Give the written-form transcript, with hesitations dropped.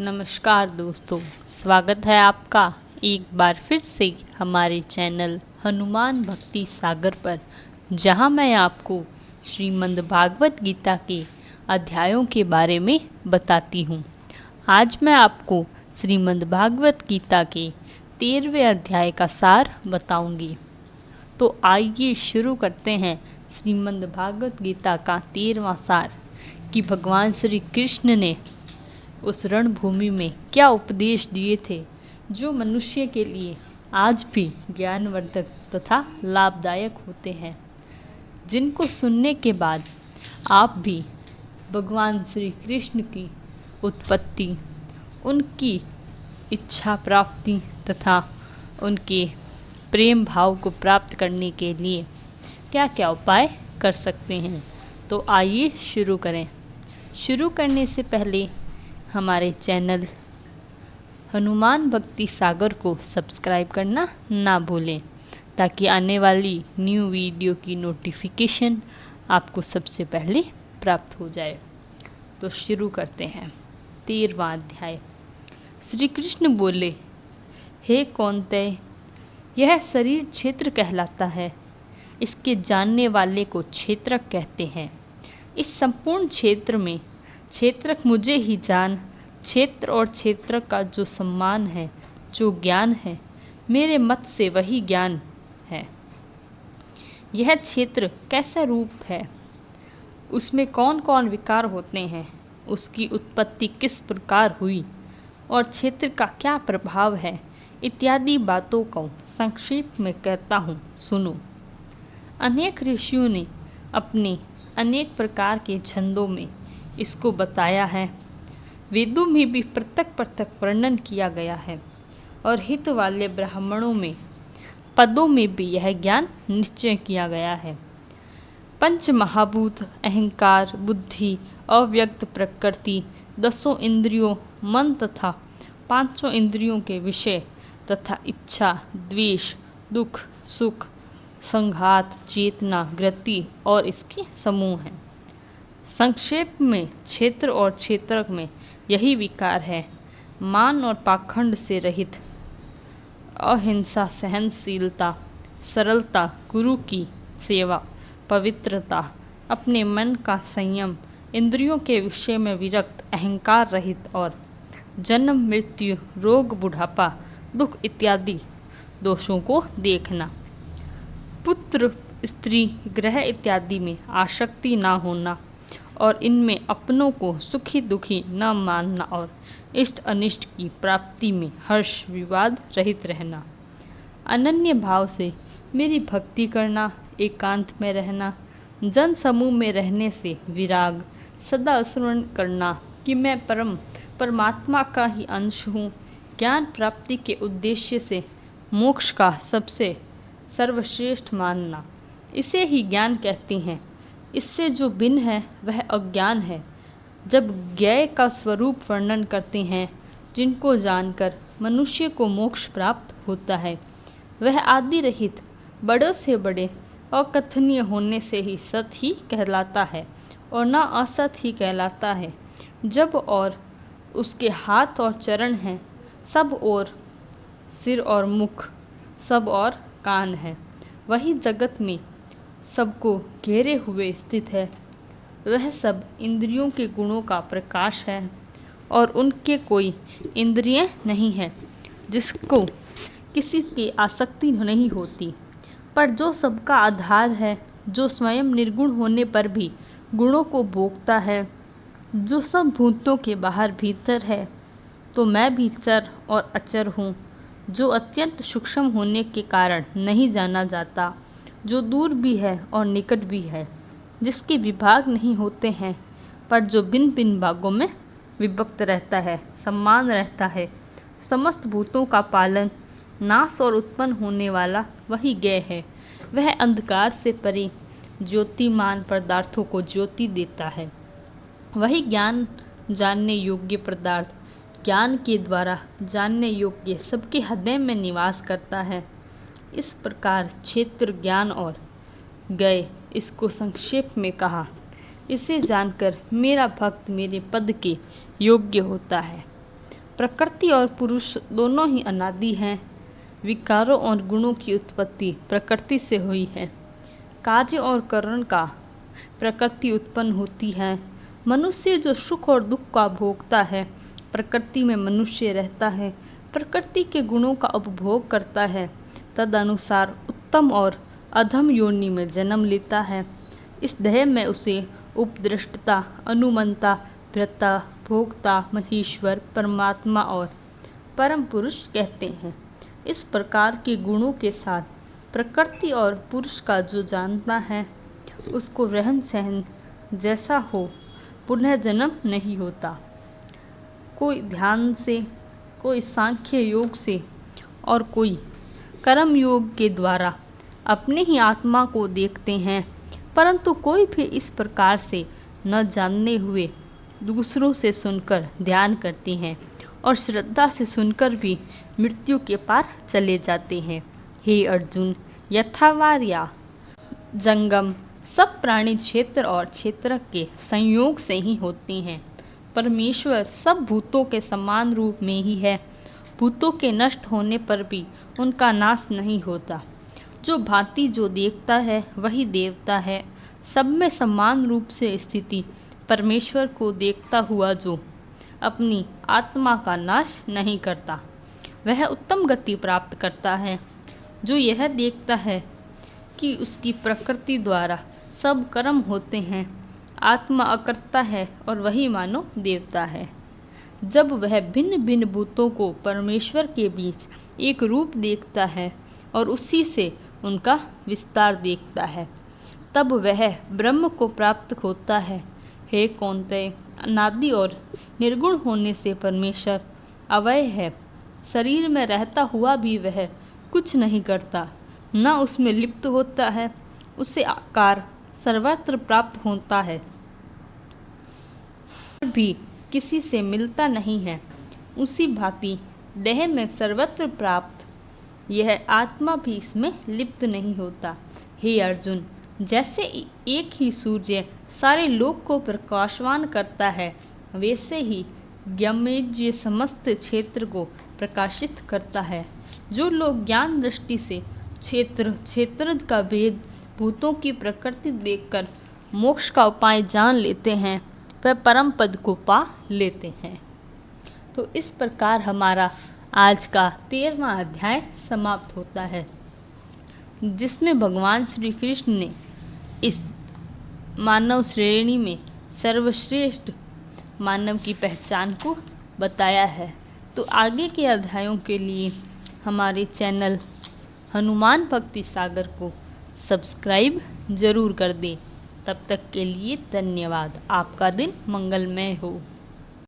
नमस्कार दोस्तों, स्वागत है आपका एक बार फिर से हमारे चैनल हनुमान भक्ति सागर पर, जहां मैं आपको श्रीमद् भागवत गीता के अध्यायों के बारे में बताती हूं। आज मैं आपको श्रीमद् भागवत गीता के 13वें अध्याय का सार बताऊंगी। तो आइए शुरू करते हैं श्रीमद् भागवत गीता का 13वां सार कि भगवान श्री कृष्ण ने उस रणभूमि में क्या उपदेश दिए थे जो मनुष्य के लिए आज भी ज्ञानवर्धक तथा लाभदायक होते हैं, जिनको सुनने के बाद आप भी भगवान श्री कृष्ण की उत्पत्ति, उनकी इच्छा प्राप्ति तथा उनके प्रेम भाव को प्राप्त करने के लिए क्या क्या उपाय कर सकते हैं। तो आइए शुरू करें। शुरू करने से पहले हमारे चैनल हनुमान भक्ति सागर को सब्सक्राइब करना ना भूलें, ताकि आने वाली न्यू वीडियो की नोटिफिकेशन आपको सबसे पहले प्राप्त हो जाए। तो शुरू करते हैं। 13वां अध्याय। श्री कृष्ण बोले, हे कौन्तेय, यह शरीर क्षेत्र कहलाता है। इसके जानने वाले को क्षेत्रक कहते हैं। इस संपूर्ण क्षेत्र में क्षेत्रक मुझे ही जान। क्षेत्र और क्षेत्रक का जो सम्मान है, जो ज्ञान है, मेरे मत से वही ज्ञान है। यह क्षेत्र कैसा रूप है, उसमें कौन कौन विकार होते हैं, उसकी उत्पत्ति किस प्रकार हुई और क्षेत्र का क्या प्रभाव है, इत्यादि बातों को संक्षेप में कहता हूँ, सुनो। अनेक ऋषियों ने अपने अनेक प्रकार के छंदों में इसको बताया है। वेदों में भी पृथक पृथक वर्णन किया गया है और हित वाले ब्राह्मणों में पदों में भी यह ज्ञान निश्चय किया गया है। पंच महाभूत, अहंकार, बुद्धि, अव्यक्त प्रकृति, 10 इंद्रियों, मन तथा 5 इंद्रियों के विषय तथा इच्छा, द्वेष, दुख, सुख, संघात, चेतना, गति और इसके समूह हैं। संक्षेप में क्षेत्र और क्षेत्रक में यही विकार है। मान और पाखंड से रहित, अहिंसा, सहनशीलता, सरलता, गुरु की सेवा, पवित्रता, अपने मन का संयम, इंद्रियों के विषय में विरक्त, अहंकार रहित और जन्म, मृत्यु, रोग, बुढ़ापा, दुख इत्यादि दोषों को देखना। पुत्र, स्त्री, ग्रह इत्यादि में आसक्ति ना होना और इनमें अपनों को सुखी दुखी न मानना और इष्ट अनिष्ट की प्राप्ति में हर्ष विवाद रहित रहना। अनन्य भाव से मेरी भक्ति करना, एकांत में रहना, जन समूह में रहने से विराग, सदा स्मरण करना कि मैं परमात्मा का ही अंश हूँ, ज्ञान प्राप्ति के उद्देश्य से मोक्ष का सबसे सर्वश्रेष्ठ मानना, इसे ही ज्ञान कहते हैं। इससे जो भिन्न है वह अज्ञान है। जब ज्ञेय का स्वरूप वर्णन करते हैं, जिनको जानकर मनुष्य को मोक्ष प्राप्त होता है, वह आदि रहित, बड़ों से बड़े, अकथनीय होने से ही सत ही कहलाता है और न असत ही कहलाता है। जब और उसके हाथ और चरण हैं, सब और सिर और मुख, सब और कान है, वही जगत में सबको घेरे हुए स्थित है। वह सब इंद्रियों के गुणों का प्रकाश है और उनके कोई इंद्रिय नहीं है जिसको किसी की आसक्ति नहीं होती, पर जो सबका आधार है, जो स्वयं निर्गुण होने पर भी गुणों को भोगता है, जो सब भूतों के बाहर भीतर है। तो मैं भी चर और अचर हूँ, जो अत्यंत सूक्ष्म होने के कारण नहीं जाना जाता, जो दूर भी है और निकट भी है, जिसके विभाग नहीं होते हैं, पर जो भिन्न भिन्न भागों में विभक्त रहता है, समान रहता है। समस्त भूतों का पालन, नाश और उत्पन्न होने वाला वही ज्ञेय है। वह अंधकार से परे ज्योतिमान पदार्थों को ज्योति देता है। वही ज्ञान जानने योग्य पदार्थ, ज्ञान के द्वारा जानने योग्य सबके हृदय में निवास करता है। इस प्रकार क्षेत्र, ज्ञान और ज्ञेय, इसको संक्षेप में कहा। इसे जानकर मेरा भक्त मेरे पद के योग्य होता है। प्रकृति और पुरुष दोनों ही अनादि हैं। विकारों और गुणों की उत्पत्ति प्रकृति से हुई है। कार्य और करण का प्रकृति उत्पन्न होती है। मनुष्य जो सुख और दुख का भोगता है, प्रकृति में मनुष्य रहता है, प्रकृति के गुणों का उपभोग करता है, तदनुसार उत्तम और अधम योनि में जन्म लेता है। इस देह में उसे उपदृष्टता, अनुमंता, भ्रता, भोक्ता, महेश्वर, परमात्मा और परम पुरुष कहते हैं। इस प्रकार के गुणों के साथ प्रकृति और पुरुष का जो जानता है, उसको रहन सहन जैसा हो, पुनः जन्म नहीं होता। कोई ध्यान से, कोई सांख्य योग से और कोई कर्म योग के द्वारा अपने ही आत्मा को देखते हैं, परंतु कोई भी इस प्रकार से न जानने हुए दूसरों से सुनकर ध्यान करते हैं और श्रद्धा से सुनकर भी मृत्यु के पार चले जाते हैं। हे अर्जुन, यथावार या जंगम सब प्राणी क्षेत्र और क्षेत्रक के संयोग से ही होते हैं। परमेश्वर सब भूतों के समान रूप में ही है। भूतों के नष्ट होने पर भी उनका नाश नहीं होता। जो भांति जो देखता है वही देवता है। सब में समान रूप से स्थिति परमेश्वर को देखता हुआ जो अपनी आत्मा का नाश नहीं करता, वह उत्तम गति प्राप्त करता है। जो यह देखता है कि उसकी प्रकृति द्वारा सब कर्म होते हैं, आत्मा अकर्ता है और वही मानो देवता है। जब वह भिन्न भिन्न भूतों को परमेश्वर के बीच एक रूप देखता है और उसी से उनका विस्तार देखता है, तब वह ब्रह्म को प्राप्त होता है। हे कौन्तेय, अनादि और निर्गुण होने से परमेश्वर अव्यय है। शरीर में रहता हुआ भी वह कुछ नहीं करता, न उसमें लिप्त होता है। उसे आकार सर्वत्र प्राप्त होता है, भी किसी से मिलता नहीं है। उसी भांति देह में सर्वत्र प्राप्त यह आत्मा भी इसमें लिप्त नहीं होता। हे अर्जुन, जैसे एक ही सूर्य सारे लोक को प्रकाशवान करता है, वैसे ही ज्ञमेज्य समस्त क्षेत्र को प्रकाशित करता है। जो लोग ज्ञान दृष्टि से क्षेत्र का भेद, भूतों की प्रकृति देखकर मोक्ष का उपाय जान लेते हैं, वह परम पद को पा लेते हैं। तो इस प्रकार हमारा आज का 13वां अध्याय समाप्त होता है, जिसमें भगवान श्री कृष्ण ने इस मानव श्रेणी में सर्वश्रेष्ठ मानव की पहचान को बताया है। तो आगे के अध्यायों के लिए हमारे चैनल हनुमान भक्ति सागर को सब्सक्राइब जरूर कर दें। तब तक के लिए धन्यवाद। आपका दिन मंगलमय हो।